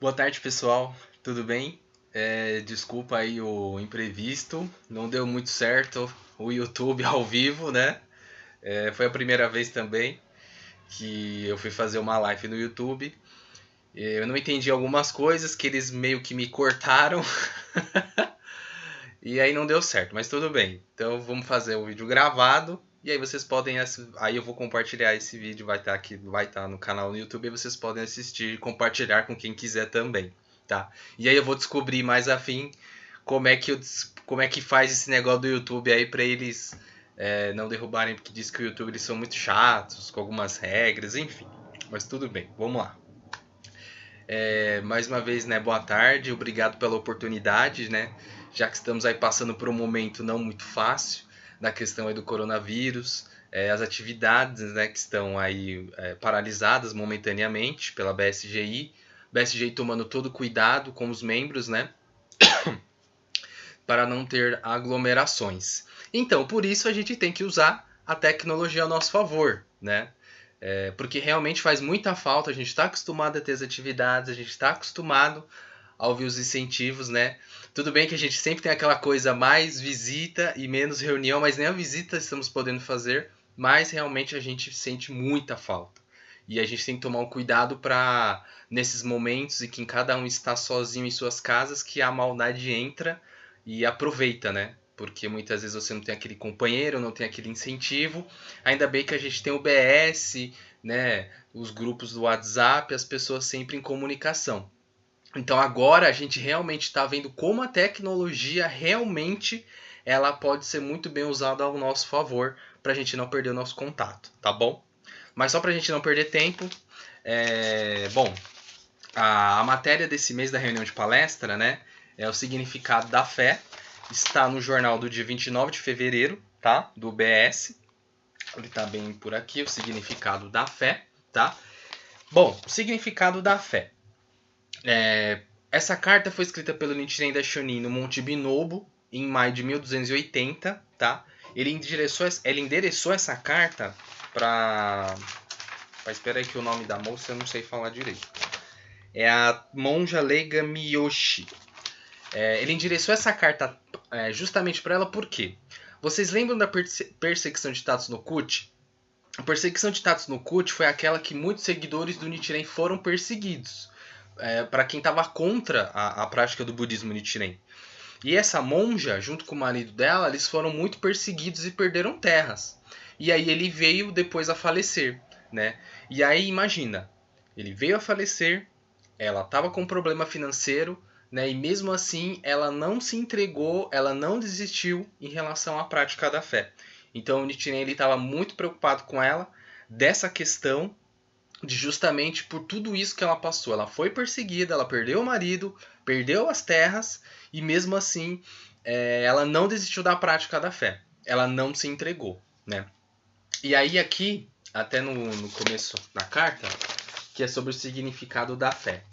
Boa tarde, pessoal. Tudo bem? Desculpa aí o imprevisto. Não deu muito certo o YouTube ao vivo, né? Foi a primeira vez também que eu fui fazer uma live no YouTube. Eu não entendi algumas coisas que eles meio que me cortaram e aí não deu certo, mas tudo bem. Então vamos fazer o vídeo gravado e aí vocês podem aí eu vou compartilhar esse vídeo, vai estar aqui, vai estar no canal no YouTube e vocês podem assistir e compartilhar com quem quiser também, tá? E aí eu vou descobrir mais afim como é que faz esse negócio do YouTube aí para eles não derrubarem, porque diz que o YouTube eles são muito chatos com algumas regras, enfim. Mas tudo bem, vamos lá. Mais uma vez, né, boa tarde, obrigado pela oportunidade, né, já que estamos aí passando por um momento não muito fácil na questão aí do coronavírus, as atividades, né, que estão aí paralisadas momentaneamente pela BSGI tomando todo cuidado com os membros, né, para não ter aglomerações. Então, por isso a gente tem que usar a tecnologia ao nosso favor, né? Porque realmente faz muita falta, a gente está acostumado a ter as atividades, a gente está acostumado a ouvir os incentivos, né? Tudo bem que a gente sempre tem aquela coisa mais visita e menos reunião, mas nem a visita estamos podendo fazer, mas realmente a gente sente muita falta. E a gente tem que tomar um cuidado para, nesses momentos em que cada um está sozinho em suas casas, que a maldade entra e aproveita, né? Porque muitas vezes você não tem aquele companheiro, não tem aquele incentivo. Ainda bem que a gente tem o BS, né? Os grupos do WhatsApp, as pessoas sempre em comunicação. Então agora a gente realmente está vendo como a tecnologia realmente ela pode ser muito bem usada ao nosso favor para a gente não perder o nosso contato, tá bom? Mas só para a gente não perder tempo, bom, a matéria desse mês da reunião de palestra, né, é o significado da fé, está no jornal do dia 29 de fevereiro, tá, do BS, ele está bem por aqui, o significado da fé, tá? Bom, o significado da fé. Essa carta foi escrita pelo Nichiren Daishonin no Monte Binobo, em maio de 1280, tá? Ele endereçou essa carta para... Espera aí que o nome da moça eu não sei falar direito. É a monja leiga Miyoshi. Ele endereçou essa carta justamente para ela por quê? Vocês lembram da perseguição de Tatsunoko-uchi? A perseguição de Tatsunoko-uchi foi aquela que muitos seguidores do Nichiren foram perseguidos. Para quem estava contra a prática do budismo Nichiren. E essa monja, junto com o marido dela, eles foram muito perseguidos e perderam terras. E aí ele veio depois a falecer, né? E aí imagina, ele veio a falecer, ela estava com um problema financeiro, né? E mesmo assim ela não se entregou, ela não desistiu em relação à prática da fé. Então o Nichiren estava muito preocupado com ela dessa questão de justamente por tudo isso que ela passou. Ela foi perseguida, ela perdeu o marido, perdeu as terras e mesmo assim ela não desistiu da prática da fé. Ela não se entregou, né? E aí aqui, até no começo da carta, que é sobre o significado da fé.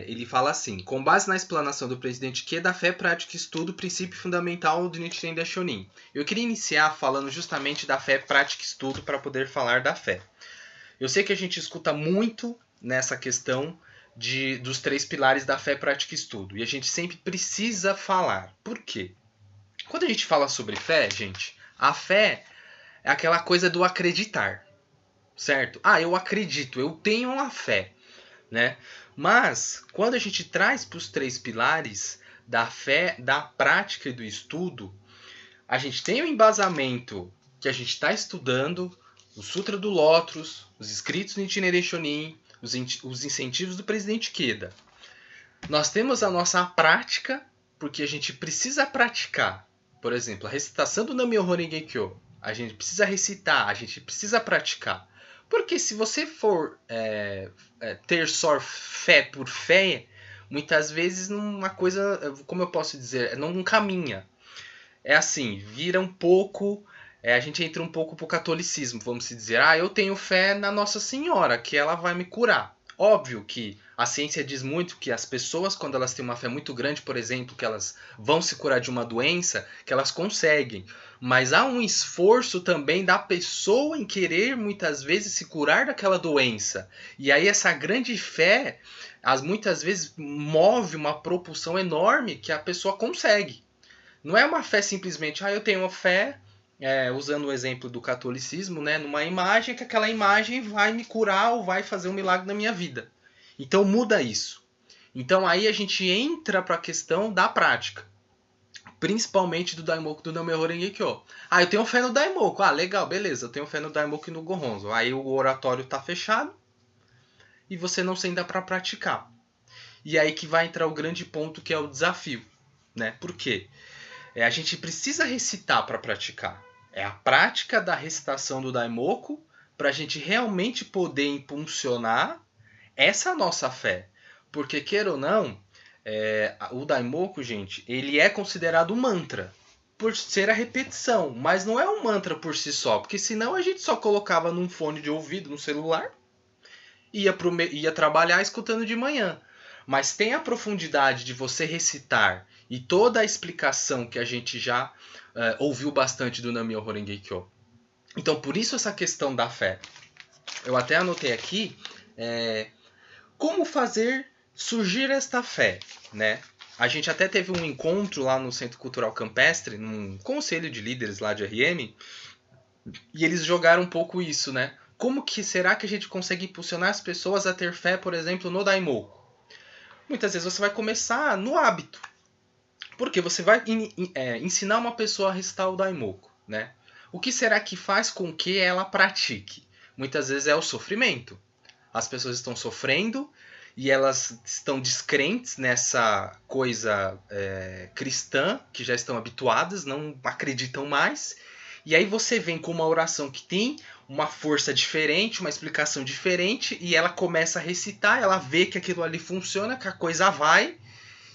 Ele fala assim: com base na explanação do presidente Kie da fé, prática e estudo, princípio fundamental do Nichiren Daishonin. Eu queria iniciar falando justamente da fé, prática e estudo para poder falar da fé. Eu sei que a gente escuta muito nessa questão dos 3 pilares da fé, prática e estudo. E a gente sempre precisa falar. Por quê? Quando a gente fala sobre fé, gente, a fé é aquela coisa do acreditar, certo? Eu acredito, eu tenho uma fé, né? Mas quando a gente traz para os 3 pilares da fé, da prática e do estudo, a gente tem o embasamento que a gente está estudando, o Sutra do Lotus, os escritos do Nichiren Daishonin, os incentivos do presidente Queda. Nós temos a nossa prática, porque a gente precisa praticar. Por exemplo, a recitação do Nam-myoho Renge-kyo. A gente precisa recitar, a gente precisa praticar. Porque se você for ter só fé por fé, muitas vezes uma coisa, como eu posso dizer, não caminha. É assim, vira um pouco... a gente entra um pouco pro catolicismo, vamos dizer. Eu tenho fé na Nossa Senhora, que ela vai me curar. Óbvio que a ciência diz muito que as pessoas, quando elas têm uma fé muito grande, por exemplo, que elas vão se curar de uma doença, que elas conseguem. Mas há um esforço também da pessoa em querer, muitas vezes, se curar daquela doença. E aí essa grande fé, muitas vezes, move uma propulsão enorme que a pessoa consegue. Não é uma fé simplesmente, eu tenho uma fé, usando o exemplo do catolicismo, né, numa imagem, que aquela imagem vai me curar ou vai fazer um milagre na minha vida. Então muda isso. Então aí a gente entra para a questão da prática. Principalmente do Daimoku do Namyoho Renge-kyo. Eu tenho fé no Daimoku. Legal, beleza. Eu tenho fé no Daimoku e no Gohonzo. Aí o oratório tá fechado e você não senta para praticar. E aí que vai entrar o grande ponto, que é o desafio, né? Por quê? A gente precisa recitar para praticar. É a prática da recitação do Daimoku para a gente realmente poder impulsionar essa nossa fé. Porque, queira ou não, o Daimoku, gente, ele é considerado um mantra por ser a repetição, mas não é um mantra por si só, porque senão a gente só colocava num fone de ouvido, no celular, ia trabalhar escutando de manhã. Mas tem a profundidade de você recitar e toda a explicação que a gente já ouviu bastante do Namyoho Renge-kyo. Então, por isso essa questão da fé. Eu até anotei aqui como fazer surgir esta fé, né? A gente até teve um encontro lá no Centro Cultural Campestre, num conselho de líderes lá de RM, e eles jogaram um pouco isso, né? Como que será que a gente consegue impulsionar as pessoas a ter fé, por exemplo, no Daimoku? Muitas vezes você vai começar no hábito. Porque você vai ensinar uma pessoa a recitar o Daimoku, né? O que será que faz com que ela pratique? Muitas vezes é o sofrimento. As pessoas estão sofrendo e elas estão descrentes nessa coisa cristã, que já estão habituadas, não acreditam mais. E aí você vem com uma oração que tem uma força diferente, uma explicação diferente, e ela começa a recitar, ela vê que aquilo ali funciona, que a coisa vai,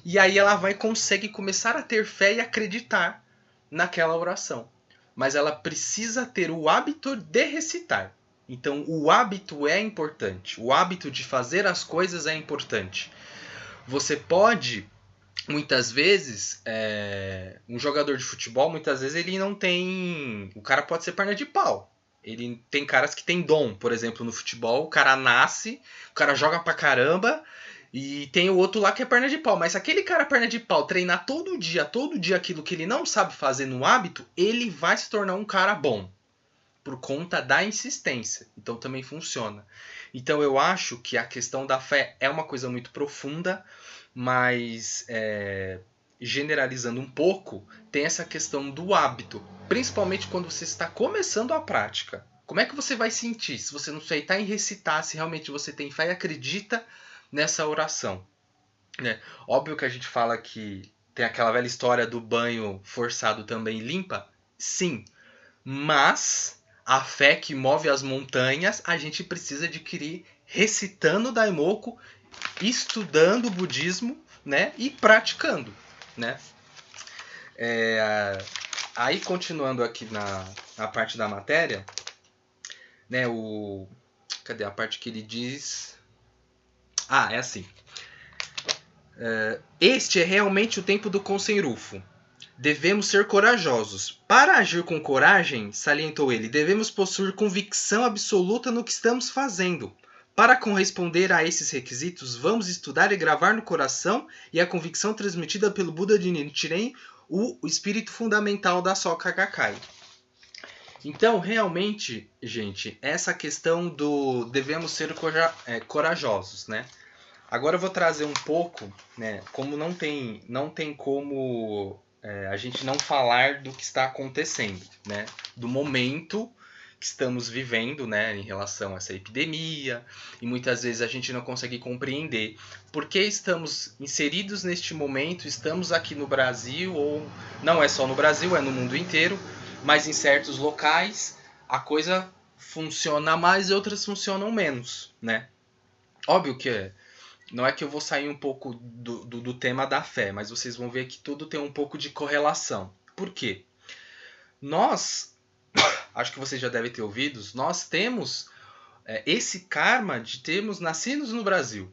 e aí ela vai consegue começar a ter fé e acreditar naquela oração. Mas ela precisa ter o hábito de recitar. Então o hábito é importante. O hábito de fazer as coisas é importante. Você pode, muitas vezes, um jogador de futebol, muitas vezes ele não tem... O cara pode ser perna de pau. Ele tem caras que tem dom, por exemplo, no futebol. O cara nasce, o cara joga pra caramba, e tem o outro lá que é perna de pau. Mas se aquele cara perna de pau treinar todo dia aquilo que ele não sabe fazer no hábito, ele vai se tornar um cara bom. Por conta da insistência. Então também funciona. Então eu acho que a questão da fé é uma coisa muito profunda, mas generalizando um pouco, tem essa questão do hábito. Principalmente quando você está começando a prática. Como é que você vai sentir se você não aceitar em recitar, se realmente você tem fé e acredita nessa oração? Né? Óbvio que a gente fala que tem aquela velha história do banho forçado também limpa. Sim, mas a fé que move as montanhas a gente precisa adquirir recitando Daimoku, estudando o budismo, né, e praticando, né? Aí continuando aqui na parte da matéria, né, cadê a parte que ele diz? É assim. Este é realmente o tempo do Konsenrufo. Devemos ser corajosos. Para agir com coragem, salientou ele, devemos possuir convicção absoluta no que estamos fazendo. Para corresponder a esses requisitos, vamos estudar e gravar no coração e a convicção transmitida pelo Buda de Nichiren, o espírito fundamental da Soka Gakkai. Então, realmente, gente, essa questão do devemos ser corajosos, né? Agora eu vou trazer um pouco, né, como não tem como a gente não falar do que está acontecendo, né, do momento que estamos vivendo, né, em relação a essa epidemia, e muitas vezes a gente não consegue compreender por que estamos inseridos neste momento, estamos aqui no Brasil, ou não é só no Brasil, é no mundo inteiro, mas em certos locais a coisa funciona mais e outras funcionam menos, né? Óbvio que não é que eu vou sair um pouco do tema da fé, mas vocês vão ver que tudo tem um pouco de correlação. Por quê? Nós, acho que vocês já devem ter ouvido, nós temos esse karma de termos nascidos no Brasil.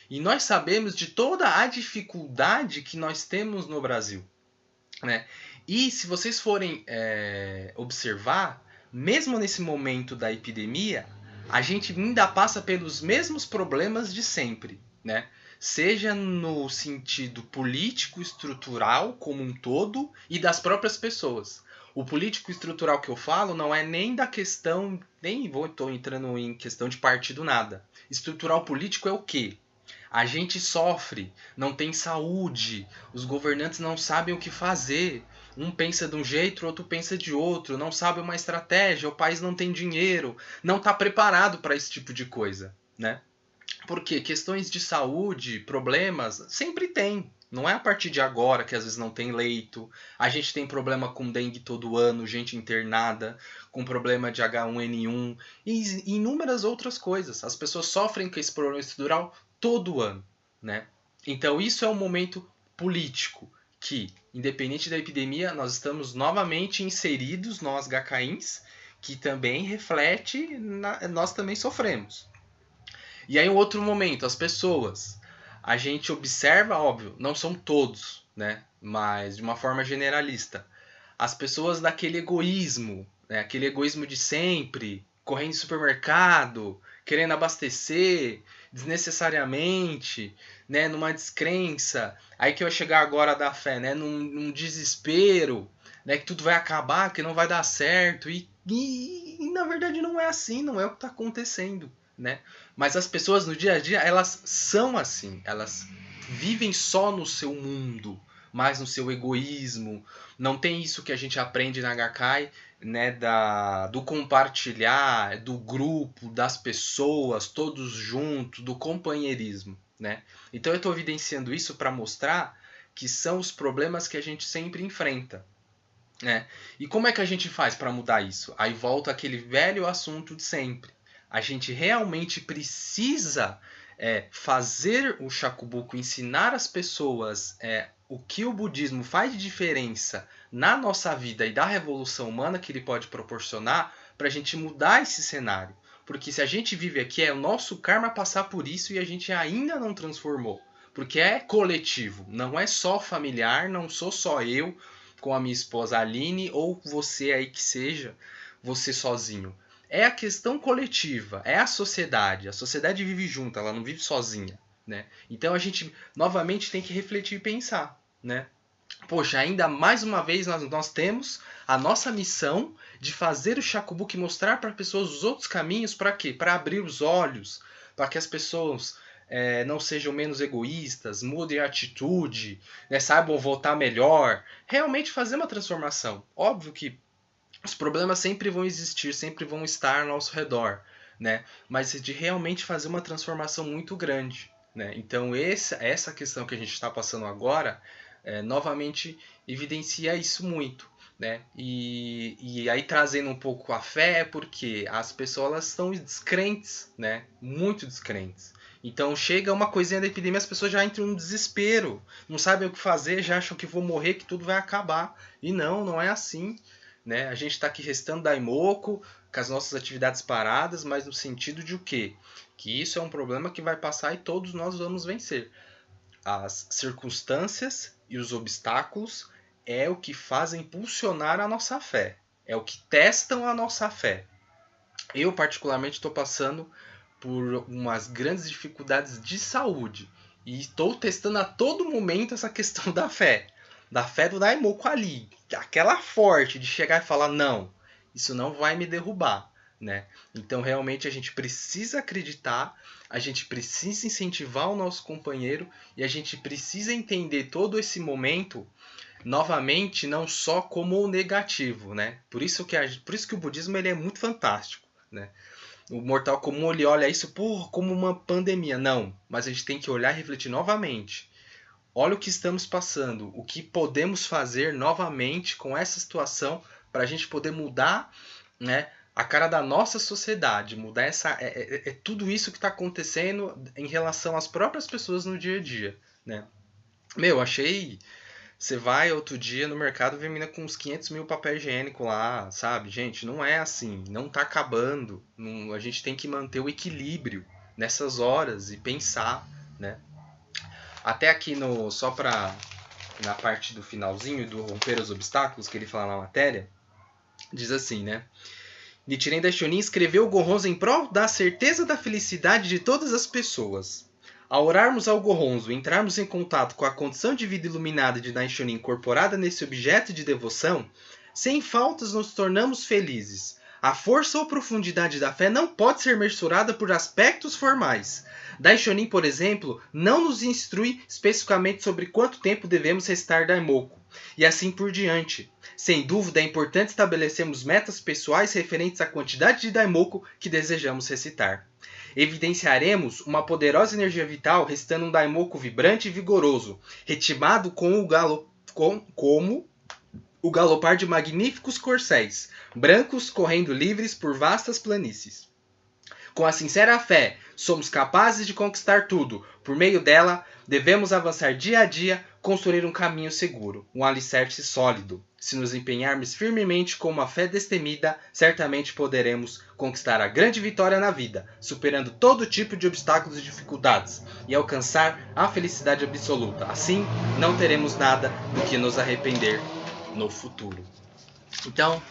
E nós sabemos de toda a dificuldade que nós temos no Brasil, né? E se vocês forem observar, mesmo nesse momento da epidemia, a gente ainda passa pelos mesmos problemas de sempre, né? Seja no sentido político, estrutural como um todo e das próprias pessoas. O político estrutural que eu falo não é nem da questão, nem estou entrando em questão de partido nada. Estrutural político é o quê? A gente sofre, não tem saúde, os governantes não sabem o que fazer. Um pensa de um jeito, o outro pensa de outro, não sabe uma estratégia, o país não tem dinheiro, não está preparado para esse tipo de coisa, né? Porque questões de saúde, problemas, sempre tem. Não é a partir de agora que às vezes não tem leito. A gente tem problema com dengue todo ano, gente internada, com problema de H1N1 e inúmeras outras coisas. As pessoas sofrem com esse problema estrutural todo ano, né? Então isso é um momento político que, independente da epidemia, nós estamos novamente inseridos, nós gacaíns, que também reflete, nós também sofremos. E aí um outro momento, as pessoas. A gente observa, óbvio, não são todos, né? Mas de uma forma generalista. As pessoas daquele egoísmo, né? Aquele egoísmo de sempre, correndo em supermercado, querendo abastecer desnecessariamente, né? Numa descrença. Aí que vai chegar agora da fé, né? Num desespero, né? Que tudo vai acabar, que não vai dar certo. E na verdade não é assim, não é o que está acontecendo, né? Mas as pessoas no dia a dia, elas são assim. Elas vivem só no seu mundo, mais no seu egoísmo. Não tem isso que a gente aprende na Gakkai, né, do compartilhar, do grupo, das pessoas, todos juntos, do companheirismo, né? Então eu estou evidenciando isso para mostrar que são os problemas que a gente sempre enfrenta, né? E como é que a gente faz para mudar isso? Aí volta aquele velho assunto de sempre. A gente realmente precisa fazer o Shakubuku, ensinar as pessoas o que o budismo faz de diferença na nossa vida e da revolução humana que ele pode proporcionar para a gente mudar esse cenário. Porque se a gente vive aqui, é o nosso karma passar por isso e a gente ainda não transformou. Porque é coletivo, não é só familiar, não sou só eu com a minha esposa Aline ou você aí que seja, você sozinho. É a questão coletiva, é a sociedade vive junto, ela não vive sozinha, né? Então a gente novamente tem que refletir e pensar, né? Poxa, ainda mais uma vez nós temos a nossa missão de fazer o Shakubuku e mostrar para pessoas os outros caminhos para quê? Para abrir os olhos, para que as pessoas não sejam menos egoístas, mudem a atitude, né, saibam votar melhor, realmente fazer uma transformação. Óbvio que os problemas sempre vão existir, sempre vão estar ao nosso redor, né? Mas de realmente fazer uma transformação muito grande, né? Então essa questão que a gente está passando agora, novamente evidencia isso muito, né? E aí trazendo um pouco a fé, porque as pessoas elas estão descrentes, né? Muito descrentes. Então chega uma coisinha da epidemia, as pessoas já entram no desespero, não sabem o que fazer, já acham que vou morrer, que tudo vai acabar. E não é assim, né? A gente está aqui restando Daimoku, com as nossas atividades paradas, mas no sentido de o quê? Que isso é um problema que vai passar e todos nós vamos vencer. As circunstâncias e os obstáculos é o que fazem impulsionar a nossa fé. É o que testam a nossa fé. Eu, particularmente, estou passando por umas grandes dificuldades de saúde. E estou testando a todo momento essa questão da fé. Da fé do Daimoku ali. Aquela forte de chegar e falar, não, isso não vai me derrubar. Né? Então, realmente, a gente precisa acreditar, a gente precisa incentivar o nosso companheiro e a gente precisa entender todo esse momento, novamente, não só como o negativo. Né? Por isso que o budismo ele é muito fantástico. Né? O mortal comum ele olha isso como uma pandemia. Não, mas a gente tem que olhar e refletir novamente. Olha o que estamos passando, o que podemos fazer novamente com essa situação para a gente poder mudar, né, a cara da nossa sociedade, mudar tudo isso que está acontecendo em relação às próprias pessoas no dia a dia. Né? Meu, achei Você vai outro dia no mercado ver menina com uns 500 mil papel higiênico lá, sabe? Gente, não é assim, não tá acabando. A gente tem que manter o equilíbrio nessas horas e pensar, né? Até aqui no só para na parte do finalzinho do romper os obstáculos que ele fala na matéria, diz assim, né? Nichiren Daishonin escreveu o Gohonzon em prol da certeza da felicidade de todas as pessoas. Ao orarmos ao Gohonzon e entrarmos em contato com a condição de vida iluminada de Daishonin incorporada nesse objeto de devoção, sem faltas nos tornamos felizes. A força ou profundidade da fé não pode ser mensurada por aspectos formais. Daishonin, por exemplo, não nos instrui especificamente sobre quanto tempo devemos recitar Daimoku, e assim por diante. Sem dúvida, é importante estabelecermos metas pessoais referentes à quantidade de Daimoku que desejamos recitar. Evidenciaremos uma poderosa energia vital recitando um Daimoku vibrante e vigoroso, ritmado como o galopar de magníficos corcéis, brancos correndo livres por vastas planícies. Com a sincera fé, somos capazes de conquistar tudo. Por meio dela, devemos avançar dia a dia, construir um caminho seguro, um alicerce sólido. Se nos empenharmos firmemente com uma fé destemida, certamente poderemos conquistar a grande vitória na vida, superando todo tipo de obstáculos e dificuldades, e alcançar a felicidade absoluta. Assim, não teremos nada do que nos arrepender no futuro. Então,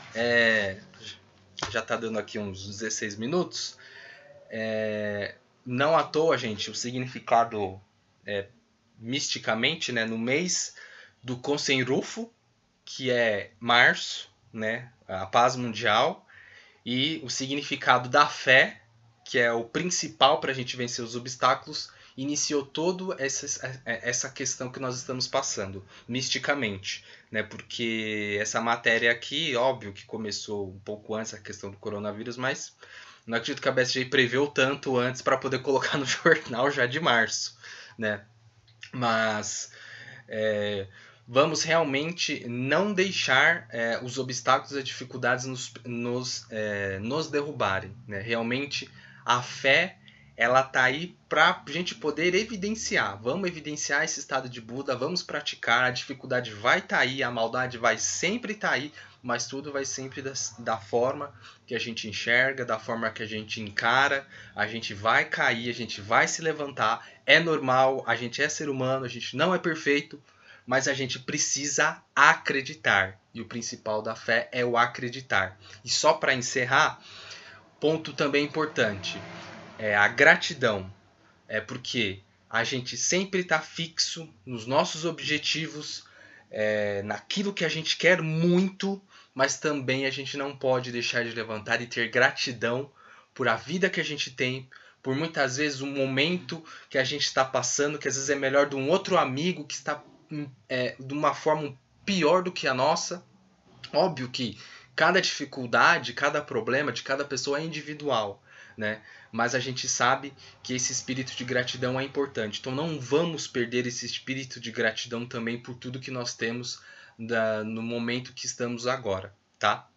já está dando aqui uns 16 minutos. Não à toa, gente, o significado misticamente, né, no mês do Konsen-Rufo, que é março, né, a paz mundial, e o significado da fé, que é o principal para a gente vencer os obstáculos, iniciou toda essa questão que nós estamos passando, misticamente, né? Porque essa matéria aqui, óbvio que começou um pouco antes a questão do coronavírus, mas não acredito que a BSG preveu tanto antes para poder colocar no jornal já de março, né? Mas vamos realmente não deixar os obstáculos e as dificuldades nos derrubarem, né? Realmente a fé ela tá aí para a gente poder evidenciar. Vamos evidenciar esse estado de Buda, vamos praticar. A dificuldade vai estar aí, a maldade vai sempre estar aí, mas tudo vai sempre da forma que a gente enxerga, da forma que a gente encara. A gente vai cair, a gente vai se levantar. É normal, a gente é ser humano, a gente não é perfeito, mas a gente precisa acreditar. E o principal da fé é o acreditar. E só para encerrar, ponto também importante, é a gratidão. É porque a gente sempre está fixo nos nossos objetivos, naquilo que a gente quer muito, mas também a gente não pode deixar de levantar e ter gratidão por a vida que a gente tem, por muitas vezes um momento que a gente está passando, que às vezes é melhor de um outro amigo que está de uma forma pior do que a nossa. Óbvio que cada dificuldade, cada problema de cada pessoa é individual, né? Mas a gente sabe que esse espírito de gratidão é importante. Então não vamos perder esse espírito de gratidão também por tudo que nós temos no momento que estamos agora, tá?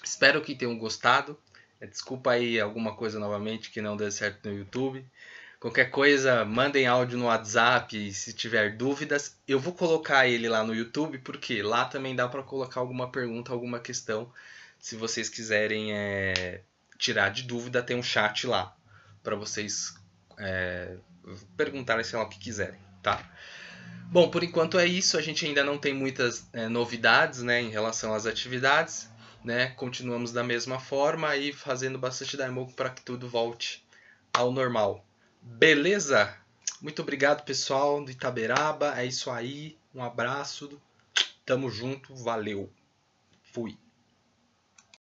Espero que tenham gostado. Desculpa aí alguma coisa novamente que não deu certo no YouTube. Qualquer coisa, mandem áudio no WhatsApp se tiver dúvidas. Eu vou colocar ele lá no YouTube, porque lá também dá para colocar alguma pergunta, alguma questão. Se vocês quiserem tirar de dúvida, tem um chat lá para vocês perguntarem, sei lá, o que quiserem, tá? Bom, por enquanto é isso. A gente ainda não tem muitas novidades, né, em relação às atividades, né? Continuamos da mesma forma e fazendo bastante Daimoku para que tudo volte ao normal. Beleza? Muito obrigado, pessoal do Itaberaba. É isso aí. Um abraço. Tamo junto. Valeu. Fui.